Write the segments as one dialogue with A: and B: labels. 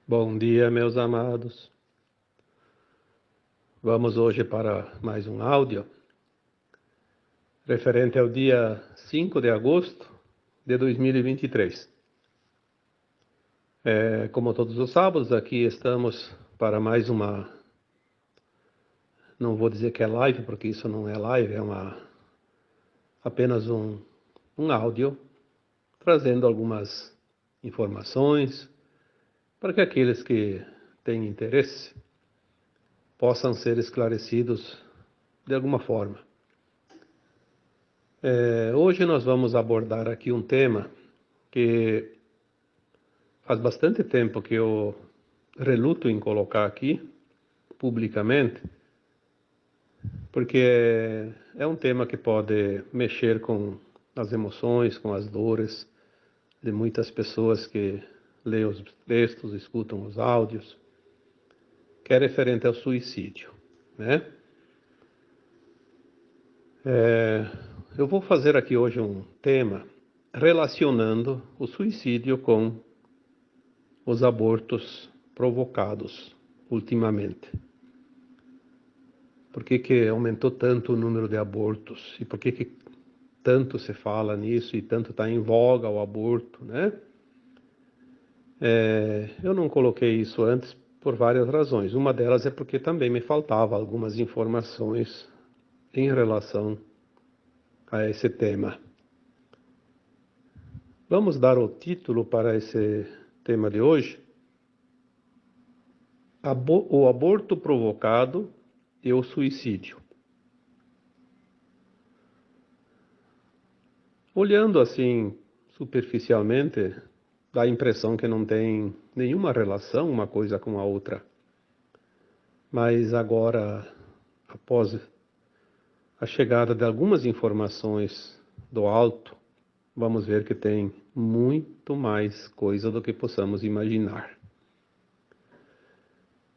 A: Bom dia, meus amados. Vamos hoje para mais um áudio referente ao dia 5 de agosto de 2023. Como todos os sábados, aqui estamos para mais uma... Não vou dizer que é live, porque isso não é live, é apenas um áudio, trazendo algumas informações para que aqueles que têm interesse possam ser esclarecidos de alguma forma. Hoje nós vamos abordar aqui um tema que faz bastante tempo que eu reluto em colocar aqui publicamente, porque é um tema que pode mexer com as emoções, com as dores de muitas pessoas que leem os textos, escutam os áudios, que é referente ao suicídio, né? Eu vou fazer aqui hoje um tema relacionando o suicídio com os abortos provocados ultimamente. Por que aumentou tanto o número de abortos? E por que tanto se fala nisso e tanto está em voga o aborto, né? Eu não coloquei isso antes por várias razões. Uma delas é porque também me faltava algumas informações em relação a esse tema. Vamos dar o título para esse tema de hoje: o aborto provocado e o suicídio. Olhando assim superficialmente, dá a impressão que não tem nenhuma relação uma coisa com a outra. Mas agora, após a chegada de algumas informações do alto, vamos ver que tem muito mais coisa do que possamos imaginar.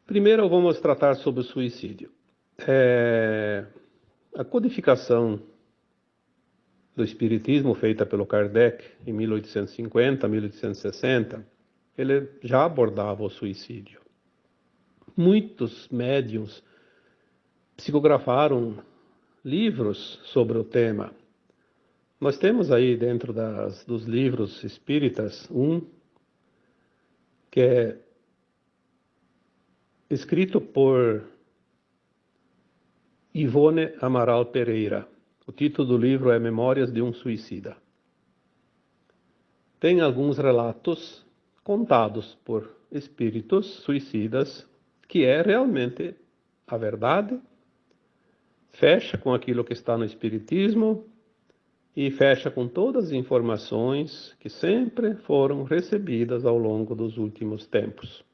A: Primeiro vamos tratar sobre o suicídio. A codificação do Espiritismo, feita pelo Kardec em 1850, 1860, ele já abordava o suicídio. Muitos médiuns psicografaram livros sobre o tema. Nós temos aí dentro dos livros espíritas um que é escrito por Ivone Amaral Pereira. O título do livro é Memórias de um Suicida. Tem alguns relatos contados por espíritos suicidas que é realmente a verdade, fecha com aquilo que está no Espiritismo e fecha com todas as informações que sempre foram recebidas ao longo dos últimos tempos.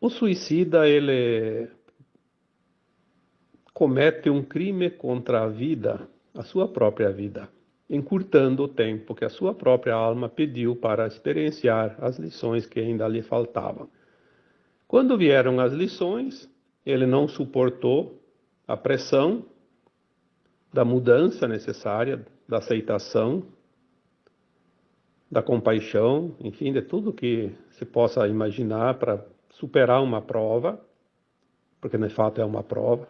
A: O suicida, ele comete um crime contra a vida, a sua própria vida, encurtando o tempo que a sua própria alma pediu para experienciar as lições que ainda lhe faltavam. Quando vieram as lições, ele não suportou a pressão da mudança necessária, da aceitação, da compaixão, enfim, de tudo que se possa imaginar para superar uma prova, porque de fato é uma prova.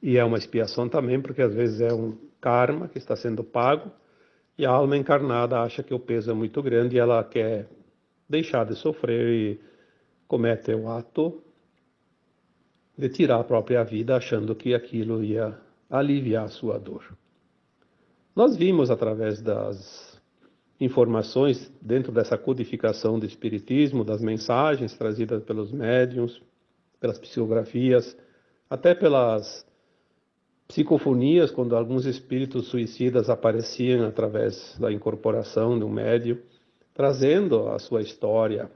A: E é uma expiação também, porque às vezes é um karma que está sendo pago e a alma encarnada acha que o peso é muito grande e ela quer deixar de sofrer e comete o ato de tirar a própria vida, achando que aquilo ia aliviar a sua dor. Nós vimos através das informações dentro dessa codificação do Espiritismo, das mensagens trazidas pelos médiuns, pelas psicografias, até pelas psicofonias, quando alguns espíritos suicidas apareciam através da incorporação de um médium, trazendo a sua história.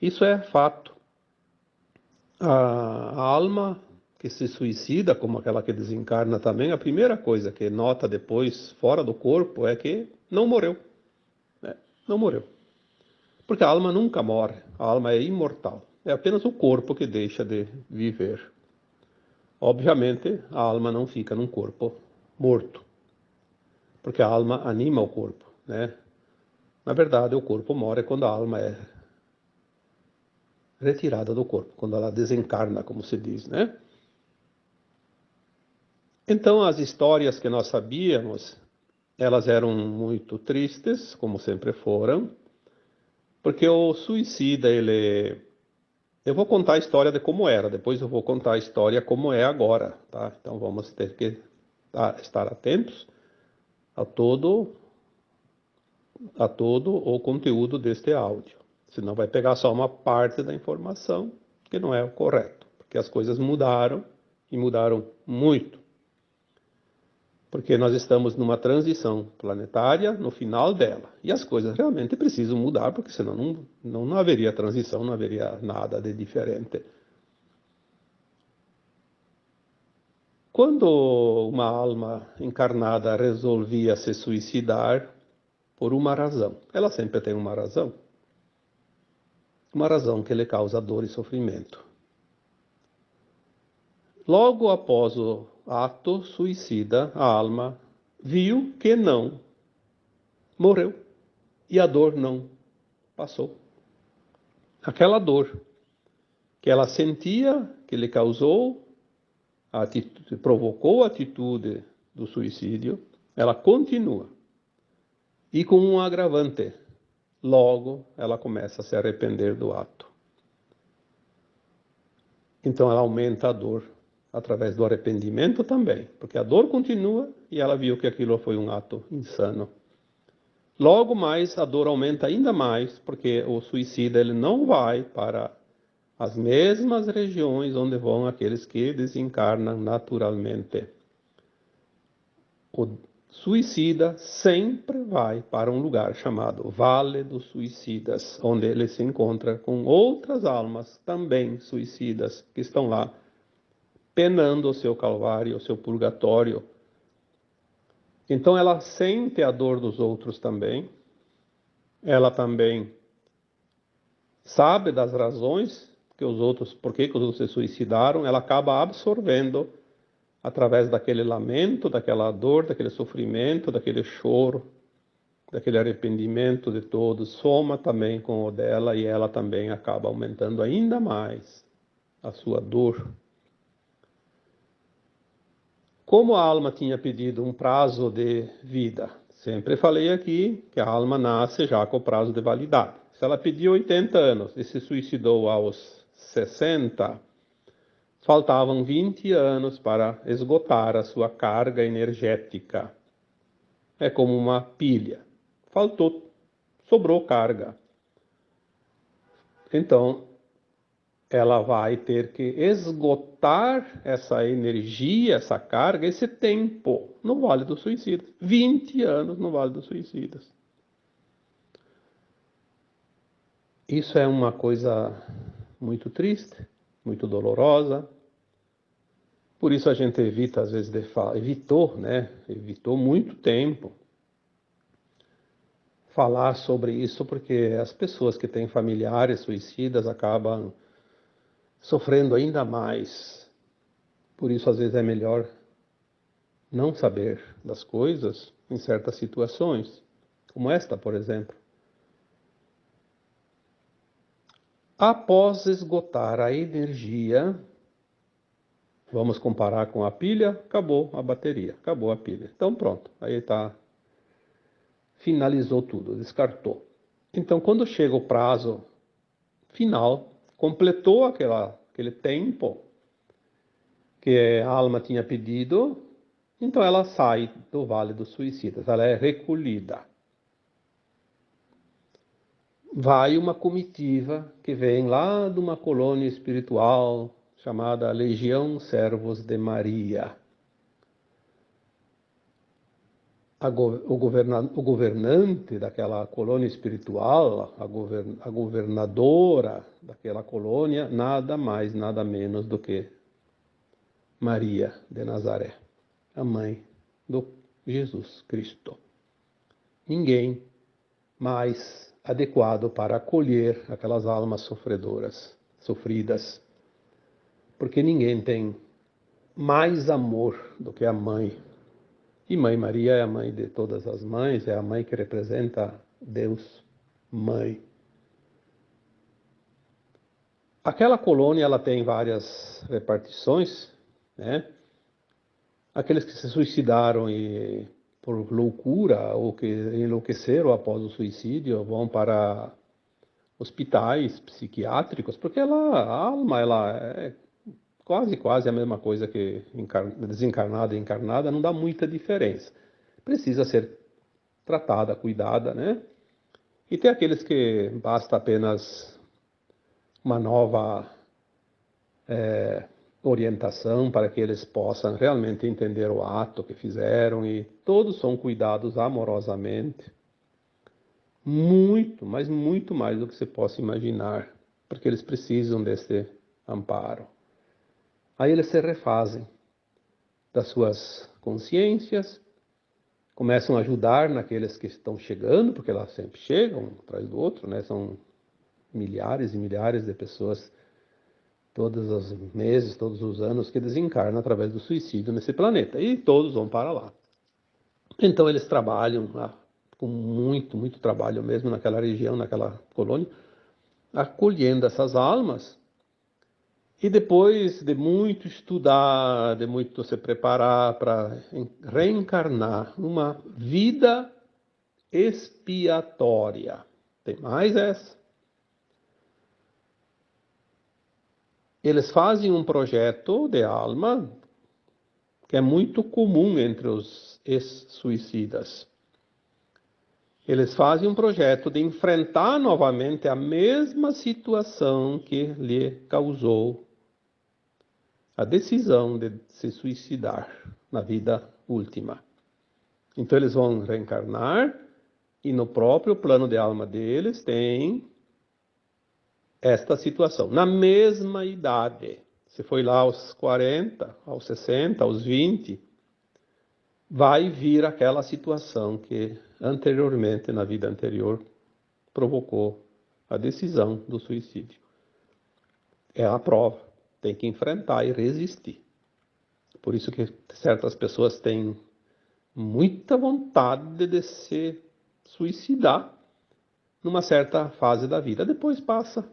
A: Isso é fato. A alma que se suicida, como aquela que desencarna também, a primeira coisa que nota depois, fora do corpo, é que não morreu. Não morreu. Porque a alma nunca morre, a alma é imortal. É apenas o corpo que deixa de viver. Obviamente, a alma não fica num corpo morto, porque a alma anima o corpo, né? Na verdade, o corpo morre quando a alma é retirada do corpo, quando ela desencarna, como se diz, né? Então, as histórias que nós sabíamos, elas eram muito tristes, como sempre foram, porque o suicida, ele... Eu vou contar a história de como era, depois eu vou contar a história como é agora, tá? Então, vamos ter que estar atentos a todo o conteúdo deste áudio. Senão vai pegar só uma parte da informação que não é o correto, porque as coisas mudaram e mudaram muito. Porque nós estamos numa transição planetária no final dela. E as coisas realmente precisam mudar, porque senão não haveria transição, não haveria nada de diferente. Quando uma alma encarnada resolvia se suicidar, por uma razão, ela sempre tem uma razão que lhe causa dor e sofrimento. Logo após o ato suicida, a alma viu que não morreu e a dor não passou. Aquela dor que ela sentia, que lhe causou, provocou a atitude do suicídio, ela continua. E com um agravante, logo ela começa a se arrepender do ato. Então ela aumenta a dor através do arrependimento também, porque a dor continua e ela viu que aquilo foi um ato insano. Logo mais a dor aumenta ainda mais, porque o suicida ele não vai para as mesmas regiões onde vão aqueles que desencarnam naturalmente. O suicida sempre vai para um lugar chamado Vale dos Suicidas, onde ele se encontra com outras almas também suicidas que estão lá penando o seu calvário, o seu purgatório. Então ela sente a dor dos outros também. Ela também sabe das razões que os outros, por que os outros se suicidaram. Ela acaba absorvendo através daquele lamento, daquela dor, daquele sofrimento, daquele choro, daquele arrependimento de todos, soma também com o dela e ela também acaba aumentando ainda mais a sua dor. Como a alma tinha pedido um prazo de vida, sempre falei aqui que a alma nasce já com o prazo de validade. Se ela pediu 80 anos e se suicidou aos 60, faltavam 20 anos para esgotar a sua carga energética. É como uma pilha. Sobrou carga. Então, ela vai ter que esgotar essa energia, essa carga, esse tempo no Vale dos Suicidas. 20 anos no Vale dos Suicidas. Isso é uma coisa muito triste, muito dolorosa. Por isso a gente evita, às vezes, de falar, evitou muito tempo falar sobre isso, porque as pessoas que têm familiares suicidas acabam sofrendo ainda mais. Por isso, às vezes, é melhor não saber das coisas em certas situações, como esta, por exemplo. Após esgotar a energia, vamos comparar com a pilha, acabou a bateria, acabou a pilha. Então pronto, aí está, finalizou tudo, descartou. Então quando chega o prazo final, completou aquele tempo que a alma tinha pedido, então ela sai do Vale dos Suicidas, ela é recolhida. Vai uma comitiva que vem lá de uma colônia espiritual chamada Legião Servos de Maria. O governante daquela colônia espiritual, a governadora daquela colônia, nada mais, nada menos do que Maria de Nazaré, a mãe do Jesus Cristo. Ninguém mais adequado para acolher aquelas almas sofridas, porque ninguém tem mais amor do que a mãe. E Mãe Maria é a mãe de todas as mães, é a mãe que representa Deus. mãe. Aquela colônia ela tem várias repartições, né? Aqueles que se suicidaram por loucura ou que enlouqueceram após o suicídio vão para hospitais psiquiátricos, porque a alma ela é quase a mesma coisa que desencarnada e encarnada, não dá muita diferença. Precisa ser tratada, cuidada, né? E tem aqueles que basta apenas uma nova orientação para que eles possam realmente entender o ato que fizeram e todos são cuidados amorosamente, muito, mas muito mais do que você possa imaginar, porque eles precisam desse amparo. Aí eles se refazem das suas consciências, começam a ajudar naqueles que estão chegando, porque elas sempre chegam um atrás do outro, né? São milhares e milhares de pessoas todos os meses, todos os anos que desencarnam através do suicídio nesse planeta, e todos vão para lá. Então eles trabalham com muito trabalho mesmo naquela região, naquela colônia, acolhendo essas almas. E depois de muito estudar, de muito se preparar para reencarnar numa vida expiatória. Tem mais essa. Eles fazem um projeto de alma que é muito comum entre os ex-suicidas. Eles fazem um projeto de enfrentar novamente a mesma situação que lhe causou a decisão de se suicidar na vida última. Então eles vão reencarnar e no próprio plano de alma deles tem esta situação. Na mesma idade, se foi lá aos 40, aos 60, aos 20, vai vir aquela situação que anteriormente, na vida anterior, provocou a decisão do suicídio. É a prova, tem que enfrentar e resistir. Por isso que certas pessoas têm muita vontade de se suicidar numa certa fase da vida. Depois passa,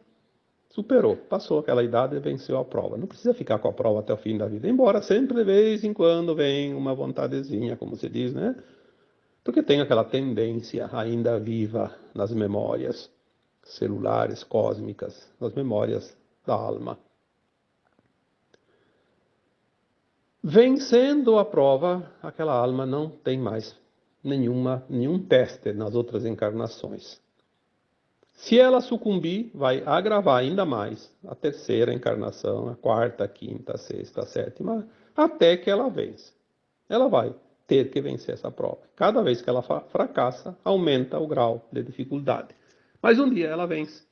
A: superou, passou aquela idade e venceu a prova. Não precisa ficar com a prova até o fim da vida, embora sempre de vez em quando vem uma vontadezinha, como se diz, né? Porque tem aquela tendência ainda viva nas memórias celulares, cósmicas, nas memórias da alma. Vencendo a prova, aquela alma não tem mais nenhum teste nas outras encarnações. Se ela sucumbir, vai agravar ainda mais a terceira encarnação, a quarta, a quinta, a sexta, a sétima, até que ela vence. Ela vai ter que vencer essa prova. Cada vez que ela fracassa, aumenta o grau de dificuldade. Mas um dia ela vence.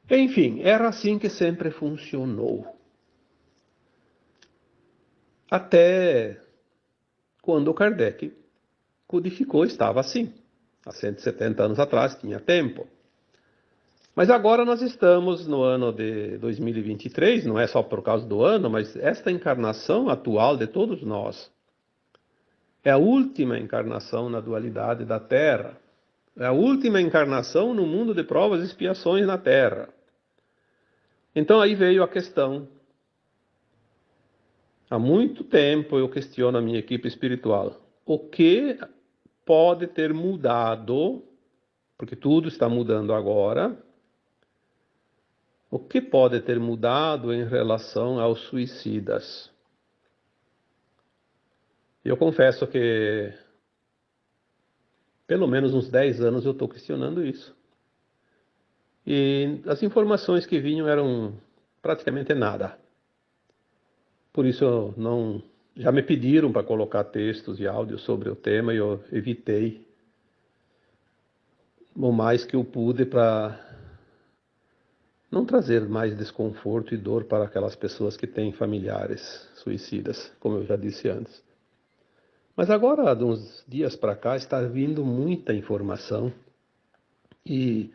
A: Enfim, era assim que sempre funcionou. Até quando Kardec codificou, estava assim. Há 170 anos atrás, tinha tempo. Mas agora nós estamos no ano de 2023, não é só por causa do ano, mas esta encarnação atual de todos nós é a última encarnação na dualidade da Terra. É a última encarnação no mundo de provas e expiações na Terra. Então aí veio a questão. Há muito tempo eu questiono a minha equipe espiritual. O que pode ter mudado, porque tudo está mudando agora, o que pode ter mudado em relação aos suicidas? Eu confesso que pelo menos uns 10 anos eu estou questionando isso. E as informações que vinham eram praticamente nada. Por isso já me pediram para colocar textos e áudios sobre o tema e eu evitei o mais que eu pude para não trazer mais desconforto e dor para aquelas pessoas que têm familiares suicidas, como eu já disse antes. Mas agora, de uns dias para cá, está vindo muita informação e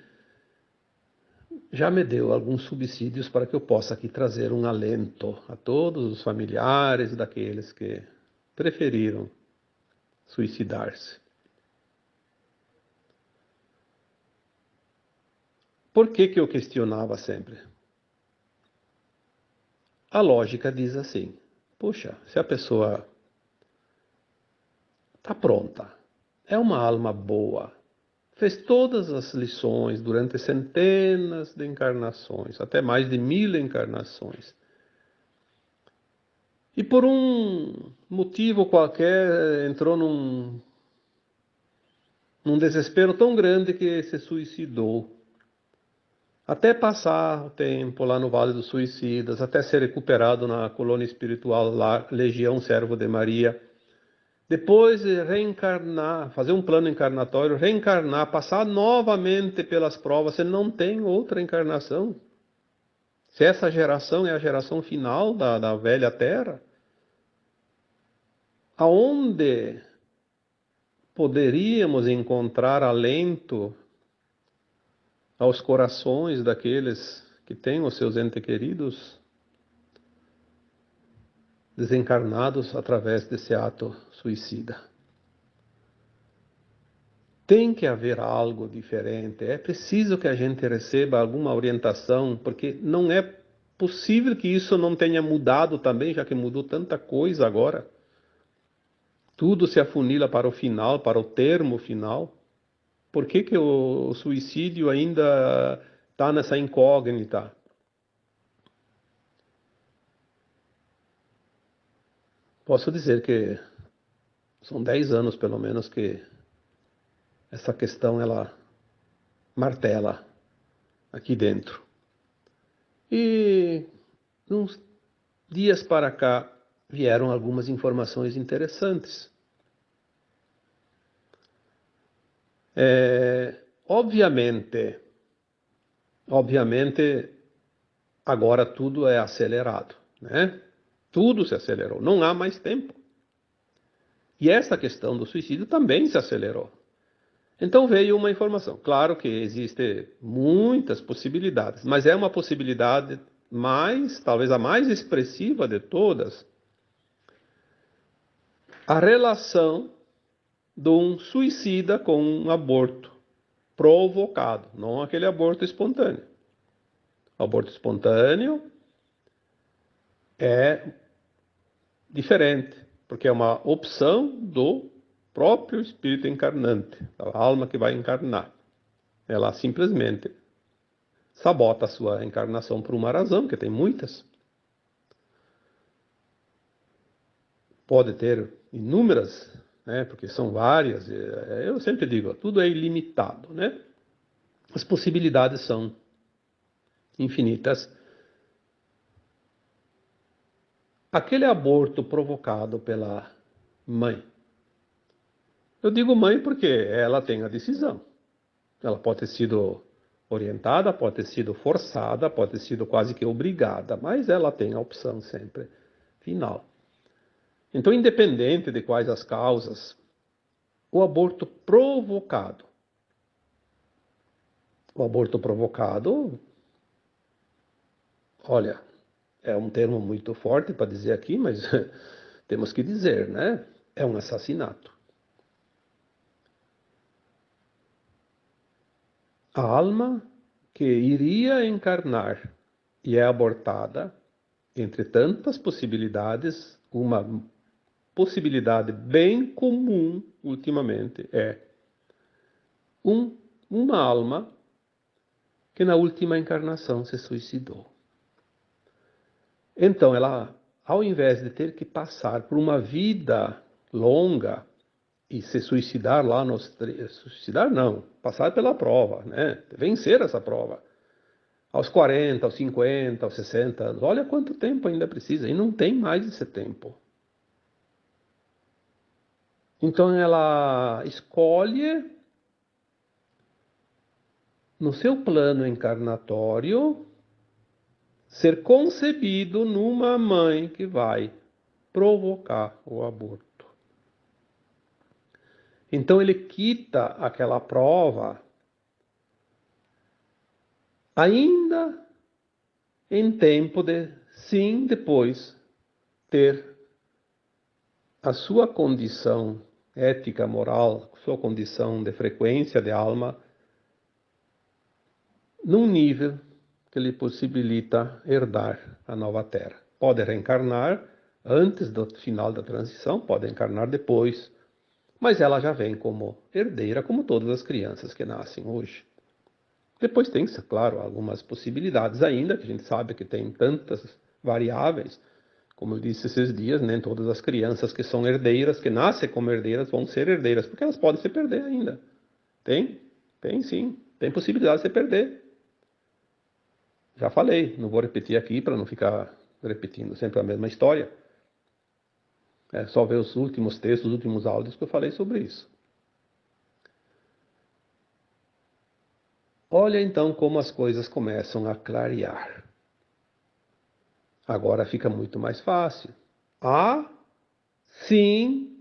A: já me deu alguns subsídios para que eu possa aqui trazer um alento a todos os familiares daqueles que preferiram suicidar-se. Por que eu questionava sempre? A lógica diz assim, puxa, se a pessoa está pronta, é uma alma boa, fez todas as lições durante centenas de encarnações, até mais de 1000 encarnações, e por um motivo qualquer entrou num desespero tão grande que se suicidou. Até passar o tempo lá no Vale dos Suicidas, até ser recuperado na colônia espiritual lá, Legião Servo de Maria. Depois reencarnar, fazer um plano encarnatório, reencarnar, passar novamente pelas provas, você não tem outra encarnação. Se essa geração é a geração final da velha Terra, aonde poderíamos encontrar alento aos corações daqueles que têm os seus entes queridos desencarnados através desse ato suicida? Tem que haver algo diferente. É preciso que a gente receba alguma orientação, porque não é possível que isso não tenha mudado também, já que mudou tanta coisa agora. Tudo se afunila para o final, para o termo final. Por que o suicídio ainda está nessa incógnita? Posso dizer que são 10 anos, pelo menos, que essa questão ela martela aqui dentro. E uns dias para cá vieram algumas informações interessantes. Obviamente, agora tudo é acelerado, né? Tudo se acelerou, não há mais tempo. E essa questão do suicídio também se acelerou. Então veio uma informação. Claro que existem muitas possibilidades, mas é uma possibilidade talvez a mais expressiva de todas, a relação de um suicida com um aborto provocado, não aquele aborto espontâneo. O aborto espontâneo é diferente, porque é uma opção do próprio espírito encarnante, a alma que vai encarnar. Ela simplesmente sabota a sua encarnação por uma razão, que tem muitas. Pode ter inúmeras, né, porque são várias. Eu sempre digo, tudo é ilimitado, né? As possibilidades são infinitas. Aquele aborto provocado pela mãe. Eu digo mãe porque ela tem a decisão. Ela pode ter sido orientada, pode ter sido forçada, pode ter sido quase que obrigada, mas ela tem a opção sempre final. Então, independente de quais as causas, o aborto provocado. O aborto provocado, olha, é um termo muito forte para dizer aqui, mas temos que dizer, né? É um assassinato. A alma que iria encarnar e é abortada, entre tantas possibilidades, uma possibilidade bem comum ultimamente é uma alma que na última encarnação se suicidou. Então ela, ao invés de ter que passar por uma vida longa e se suicidar lá suicidar não, passar pela prova, né? Vencer essa prova. Aos 40, aos 50, aos 60 anos. Olha quanto tempo ainda precisa. E não tem mais esse tempo. Então ela escolhe, no seu plano encarnatório, ser concebido numa mãe que vai provocar o aborto. Então ele quita aquela prova ainda em tempo de, sim, depois ter a sua condição ética, moral, sua condição de frequência de alma num nível que lhe possibilita herdar a nova terra. Pode reencarnar antes do final da transição, pode encarnar depois, mas ela já vem como herdeira, como todas as crianças que nascem hoje. Depois tem, claro, algumas possibilidades ainda, que a gente sabe que tem tantas variáveis. Como eu disse esses dias, nem todas as crianças que são herdeiras, que nascem como herdeiras, vão ser herdeiras, porque elas podem se perder ainda. Tem sim, tem possibilidade de se perder. Já falei, não vou repetir aqui para não ficar repetindo sempre a mesma história. É só ver os últimos textos, os últimos áudios que eu falei sobre isso. Olha então como as coisas começam a clarear. Agora fica muito mais fácil. Há, sim,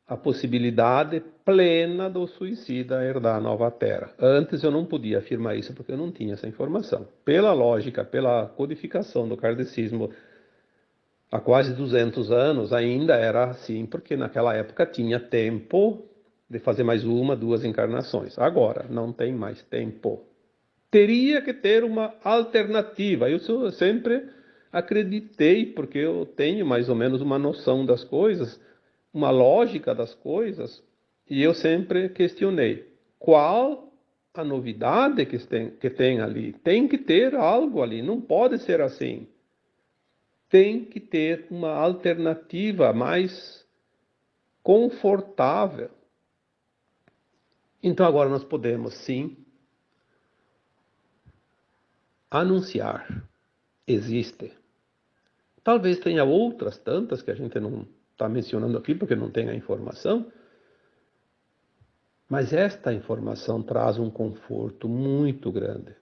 A: a possibilidade plena do suicida herdar a nova terra. Antes eu não podia afirmar isso porque eu não tinha essa informação. Pela lógica, pela codificação do kardecismo, há quase 200 anos ainda era assim, porque naquela época tinha tempo de fazer mais uma, duas encarnações. Agora não tem mais tempo. Teria que ter uma alternativa. Eu sempre acreditei, porque eu tenho mais ou menos uma noção das coisas, uma lógica das coisas, e eu sempre questionei qual a novidade que tem ali. Tem que ter algo ali, não pode ser assim. Tem que ter uma alternativa mais confortável. Então agora nós podemos sim anunciar. Existe. Talvez tenha outras tantas que a gente não está mencionando aqui porque não tem a informação, mas esta informação traz um conforto muito grande.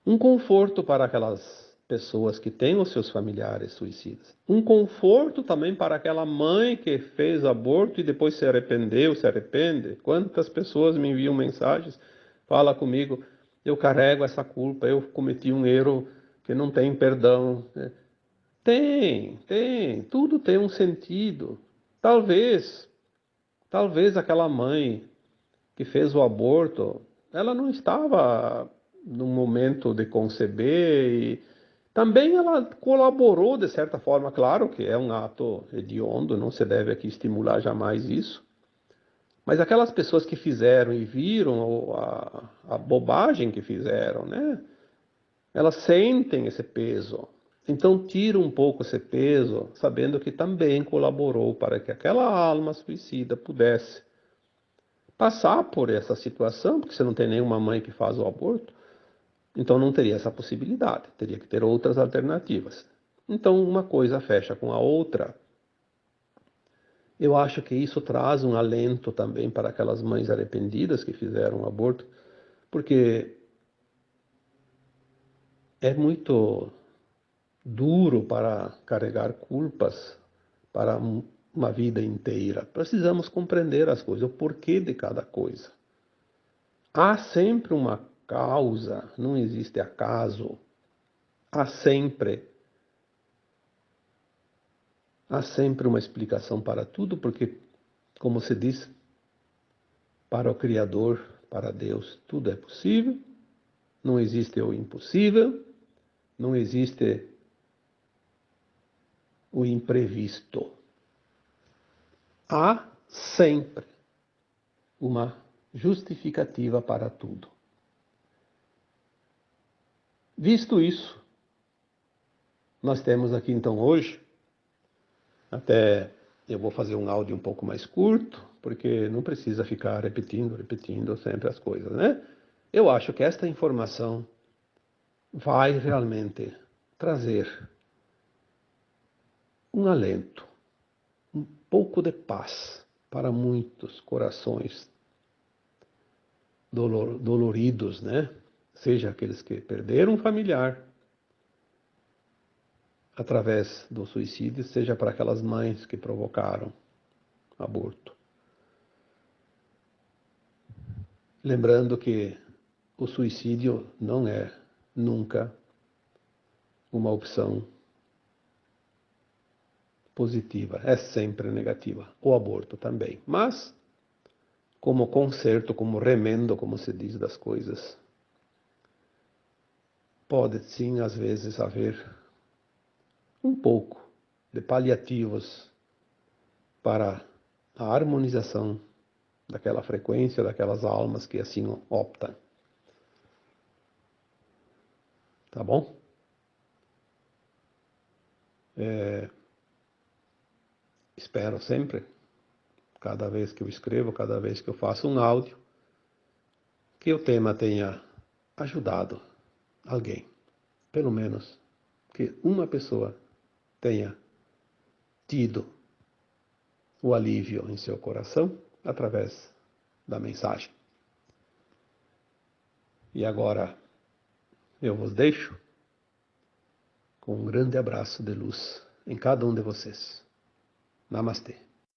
A: Um conforto para aquelas pessoas que têm os seus familiares suicidas. Um conforto também para aquela mãe que fez aborto e depois se arrependeu, se arrepende. Quantas pessoas me enviam mensagens, fala comigo, eu carrego essa culpa, eu cometi um erro que não tem perdão. Tudo tem um sentido. Talvez aquela mãe que fez o aborto, ela não estava no momento de conceber e também ela colaborou de certa forma, claro que é um ato hediondo, não se deve aqui estimular jamais isso. Mas aquelas pessoas que fizeram e viram a bobagem que fizeram, né? Elas sentem esse peso. Então tira um pouco esse peso, sabendo que também colaborou para que aquela alma suicida pudesse passar por essa situação, porque você não tem nenhuma mãe que faz o aborto, então não teria essa possibilidade, teria que ter outras alternativas. Então uma coisa fecha com a outra. Eu acho que isso traz um alento também para aquelas mães arrependidas que fizeram o aborto, porque é muito duro para carregar culpas para uma vida inteira. Precisamos compreender as coisas, o porquê de cada coisa. Há sempre uma causa, não existe acaso. Há sempre uma explicação para tudo, porque, como se diz, para o Criador, para Deus, tudo é possível. Não existe o impossível, não existe o imprevisto. Há sempre uma justificativa para tudo. Visto isso, nós temos aqui então hoje, até eu vou fazer um áudio um pouco mais curto, porque não precisa ficar repetindo sempre as coisas, né? Eu acho que esta informação vai realmente trazer um alento, um pouco de paz para muitos corações doloridos, né? Seja aqueles que perderam um familiar através do suicídio, seja para aquelas mães que provocaram aborto. Lembrando que o suicídio não é nunca uma opção positiva, é sempre negativa. O aborto também. Mas como conserto, como remendo, como se diz, das coisas. Pode sim, às vezes, haver um pouco de paliativos para a harmonização daquela frequência, daquelas almas que assim optam. Tá bom? Espero sempre, cada vez que eu escrevo, cada vez que eu faço um áudio, que o tema tenha ajudado alguém. Pelo menos que uma pessoa tenha tido o alívio em seu coração através da mensagem. E agora eu vos deixo com um grande abraço de luz em cada um de vocês. Namastê.